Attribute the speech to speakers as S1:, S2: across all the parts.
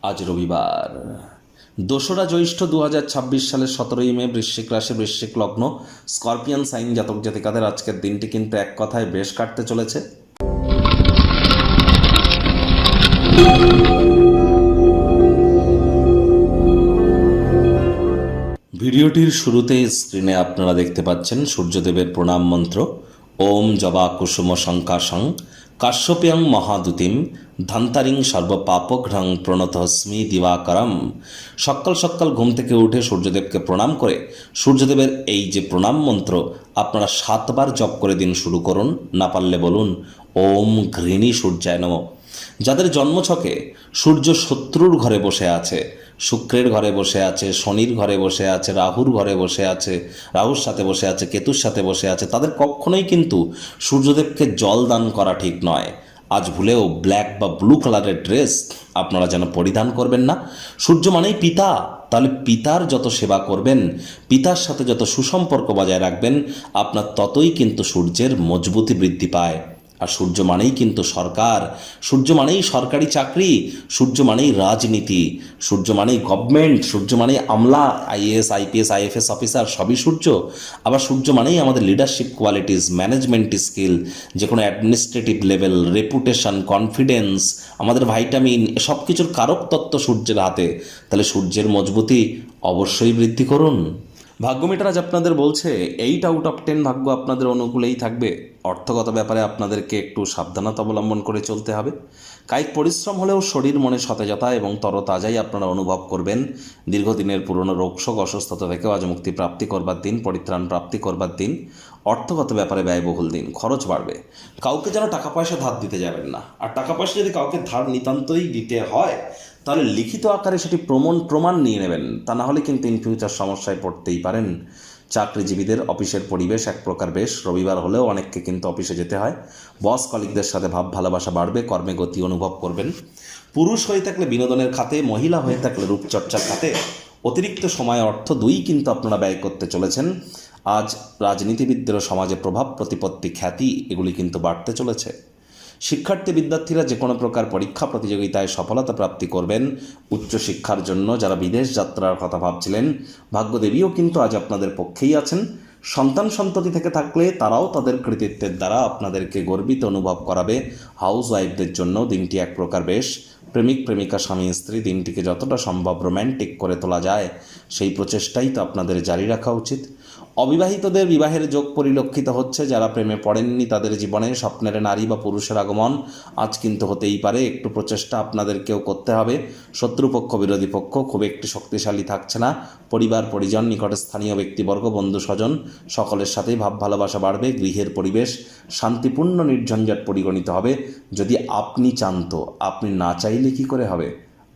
S1: আজ রবিবার ২রা জ্যৈষ্ঠ ২০২৬ সালের ১৭ই মে, বৃশ্চিক রাশি, বৃশ্চিক লগ্ন, স্করপিয়ান সাইন জাতক জাতিকাদের আজকের দিনটি কিন্তু এক কথায় বেশ কাটতে চলেছে। ভিডিওটির শুরুতে স্ক্রিনে আপনারা দেখতে পাচ্ছেন সূর্যদেবের প্রণাম মন্ত্র। ওম জবা কুসুম শঙ্কাশং কাশ্যপ্যং মহাদুতিম ধান্তারিং সর্বপাপঘ্রং প্রণতস্মি দিবাকরম। সকাল সকাল ঘুম থেকে উঠে সূর্যদেবকে প্রণাম করে সূর্যদেবের এই যে প্রণাম মন্ত্র আপনারা 7 বার জপ করে দিন শুরু করুন। না পারলে বলুন ওম ঘৃণী সূর্যায় নমঃ। যাদের জন্মছকে সূর্য শত্রুর ঘরে বসে আছে, শুক্রের ঘরে বসে আছে, শনির ঘরে বসে আছে, রাহুর ঘরে বসে আছে, রাহুর সাথে বসে আছে, কেতুর সাথে বসে আছে, তাদের কখনোই কিন্তু সূর্যদেবকে জল দান করা ঠিক নয়। আজ ভুলেও ব্ল্যাক বা ব্লু কালারের ড্রেস আপনারা যেন পরিধান করবেন না। সূর্য মানেই পিতা, তাহলে পিতার যত সেবা করবেন, পিতার সাথে যত সুসম্পর্ক বজায় রাখবেন, আপনার ততই কিন্তু সূর্যের মজবুতি বৃদ্ধি পায়। আর সূর্য মানেই কিন্তু সরকার, সূর্য মানেই সরকারি চাকরি, সূর্য মানেই রাজনীতি, সূর্য মানেই গভর্নমেন্ট, সূর্য মানেই আমলা, আইএএস আইপিএস আইএফএস অফিসার, সবই সূর্য। আবার সূর্য মানেই আমাদের লিডারশিপ কোয়ালিটিস, ম্যানেজমেন্ট স্কিল, যে কোনো অ্যাডমিনিস্ট্রেটিভ লেভেল, রেপুটেশন, কনফিডেন্স, আমাদের ভাইটামিন, সব কিছুর কারক তত্ত্ব সূর্যের হাতে। তাহলে সূর্যের মজবুতি অবশ্যই বৃদ্ধি করুন। ভাগ্যমিটার আজ আপনাদের বলছে 8 আউট অফ 10 ভাগ্য আপনাদের অনুকূলেই থাকবে। অর্থগত ব্যাপারে আপনাদেরকে একটু সাবধানতা অবলম্বন করে চলতে হবে। কায়িক পরিশ্রম হলেও শরীর মনে সতেজতা এবং তরতাজাই আপনারা অনুভব করবেন। দীর্ঘদিনের পুরনো রোগশোক অসুস্থতা থেকেও আজ মুক্তি প্রাপ্তি করবার দিন, পরিত্রাণ প্রাপ্তি করবার দিন। অর্থগত ব্যাপারে ব্যয়বহুল দিন, খরচ বাড়বে। কাউকে যেন টাকা পয়সা ধার দিতে যাবেন না। আর টাকা পয়সা যদি কাউকে ধার নিতান্তই দিতে হয় তাহলে লিখিত আকারে সেটি প্রমাণ নিয়ে নেবেন, তা না হলে কিন্তু ইন ফিউচার সমস্যায় পড়তেই পারেন। চাকরিজীবীদের অফিসের পরিবেশ এক প্রকার বেশ, রবিবার হলেও অনেককে কিন্তু অফিসে যেতে হয়। বস কলিগদের সাথে ভাব ভালোবাসা বাড়বে, কর্মে গতি অনুভব করবেন। পুরুষ হয়ে থাকলে বিনোদনের খাতে, মহিলা হয়ে থাকলে রূপচর্চার খাতে অতিরিক্ত সময় অর্থ দুই কিন্তু আপনারা ব্যয় করতে চলেছেন। আজ রাজনীতিবিদদের সমাজে প্রভাব প্রতিপত্তি খ্যাতি এগুলি কিন্তু বাড়তে চলেছে। শিক্ষার্থী বিদ্যার্থীরা যে কোনো প্রকার পরীক্ষা প্রতিযোগিতায় সফলতা প্রাপ্তি করবেন। উচ্চশিক্ষার জন্য যারা বিদেশ যাত্রার কথা ভাবছিলেন, ভাগ্যদেবীও কিন্তু আজ আপনাদের পক্ষেই আছেন। সন্তান সন্ততি থেকে থাকলে তারাও তাদের কৃতিত্বের দ্বারা আপনাদেরকে গর্বিত অনুভব করাবে। হাউস ওয়াইফদের জন্য দিনটি এক প্রকার বেশ। প্রেমিক প্রেমিকা স্বামী স্ত্রী দিনটিকে যতটা সম্ভব রোম্যান্টিক করে তোলা যায় সেই প্রচেষ্টাই তো আপনাদের জারি রাখা উচিত। অবিবাহিতদের বিবাহের যোগ পরিলক্ষিত হচ্ছে। যারা প্রেমে পড়েননি তাদের জীবনে স্বপ্নের নারী বা পুরুষের আগমন আজ কিন্তু হতেই পারে। একটু প্রচেষ্টা আপনাদেরকেও করতে হবে। শত্রুপক্ষ বিরোধী পক্ষ খুব একটি শক্তিশালী থাকছে না। পরিবার পরিজন, নিকট স্থানীয় ব্যক্তিবর্গ, বন্ধু স্বজন সকলের সাথেই ভাব ভালোবাসা বাড়বে। গৃহের পরিবেশ শান্তিপূর্ণ নির্ঝঞ্ঝাট পরিগণিত হবে। যদি আপনি চান তো, আপনি না চাইলে কি করে হবে?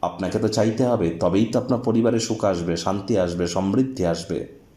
S1: আপনাকে তো চাইতে হবে, তবেই তো আপনার পরিবারে সুখ আসবে, শান্তি আসবে, সমৃদ্ধি আসবে।